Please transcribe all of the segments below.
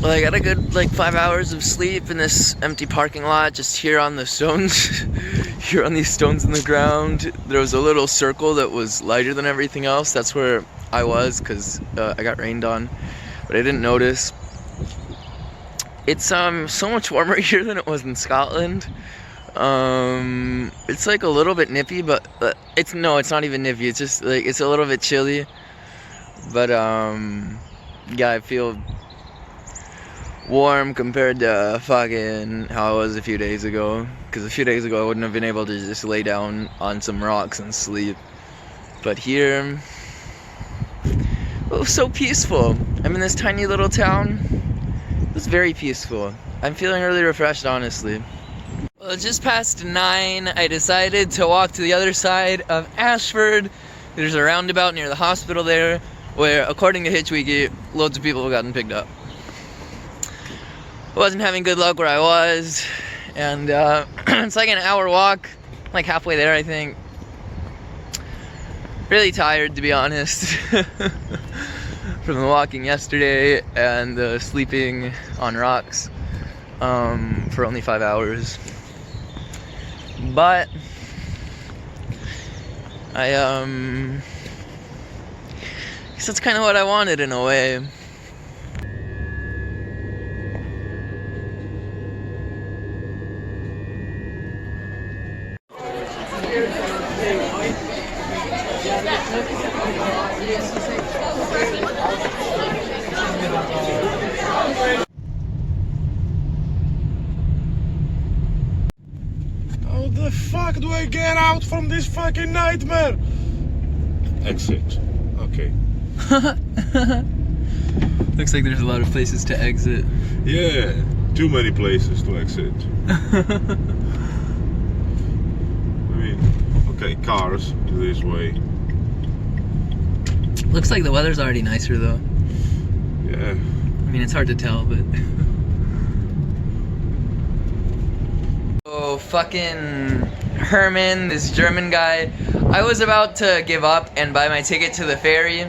Well, I got a good like 5 hours of sleep in this empty parking lot, just here on the stones, here on these stones in the ground. There was a little circle that was lighter than everything else. That's where I was, because I got rained on, but I didn't notice. It's so much warmer here than it was in Scotland. It's like a little bit nippy, but it's not even nippy. It's just like it's a little bit chilly. But yeah, I feel warm compared to fucking how I was a few days ago. Because a few days ago I wouldn't have been able to just lay down on some rocks and sleep. But here, it was so peaceful. I'm in this tiny little town. It was very peaceful. I'm feeling really refreshed, honestly. Well, just past 9, I decided to walk to the other side of Ashford. There's a roundabout near the hospital there, where, according to Hitchhiking, loads of people have gotten picked up. I wasn't having good luck where I was, and it's like an hour walk, like halfway there, I think. Really tired, to be honest, from the walking yesterday and the sleeping on rocks for only 5 hours. But I guess that's kind of what I wanted in a way. How the fuck do I get out from this fucking nightmare? Exit. Okay. Looks like there's a lot of places to exit. Yeah, too many places to exit. I mean, okay, cars this way. Looks like the weather's already nicer though. Yeah. I mean, it's hard to tell, but... Oh, fucking Herman, this German guy. I was about to give up and buy my ticket to the ferry,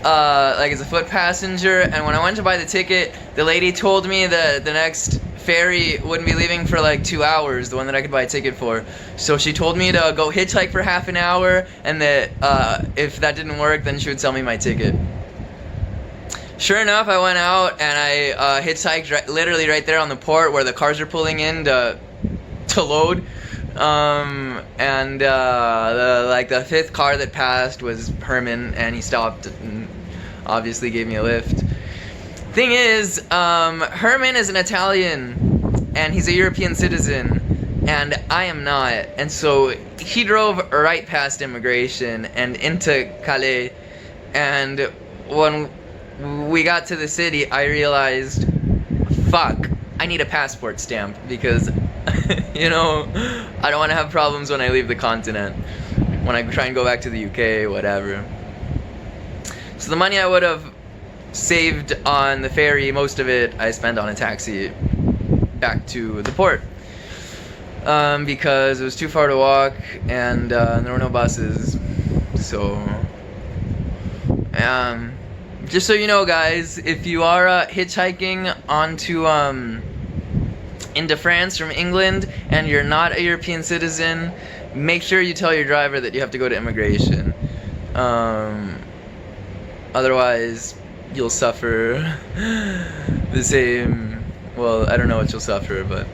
like as a foot passenger, and when I went to buy the ticket, the lady told me that the next ferry wouldn't be leaving for like 2 hours, the one that I could buy a ticket for. So she told me to go hitchhike for half an hour, and that if that didn't work, then she would sell me my ticket. Sure enough, I went out and I hitchhiked literally right there on the port where the cars are pulling in to load. And the fifth car that passed was Herman, and he stopped and obviously gave me a lift. Thing is, Herman is an Italian and he's a European citizen, and I am not, and so he drove right past immigration and into Calais, and when we got to the city, I realized, fuck, I need a passport stamp, because you know, I don't want to have problems when I leave the continent, when I try and go back to the UK, whatever. So the money I would have saved on the ferry, most of it I spent on a taxi back to the port, because it was too far to walk, and there were no buses. So just so you know, guys, if you are hitchhiking onto into France from England and you're not a European citizen, make sure you tell your driver that you have to go to immigration. Otherwise, you'll suffer the same, well, I don't know what you'll suffer, but...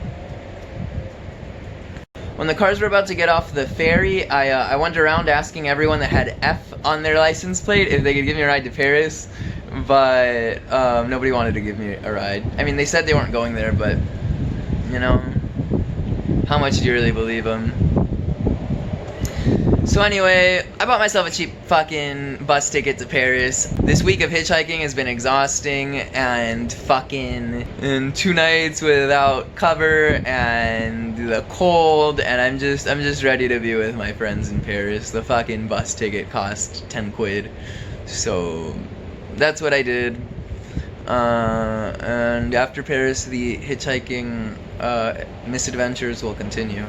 When the cars were about to get off the ferry, I went around asking everyone that had F on their license plate if they could give me a ride to Paris, but nobody wanted to give me a ride. I mean, they said they weren't going there, but, you know, how much do you really believe them? So anyway, I bought myself a cheap fucking bus ticket to Paris. This week of hitchhiking has been exhausting, and and 2 nights without cover and the cold, and I'm just ready to be with my friends in Paris. The fucking bus ticket cost 10 quid. So that's what I did. And after Paris, the hitchhiking misadventures will continue.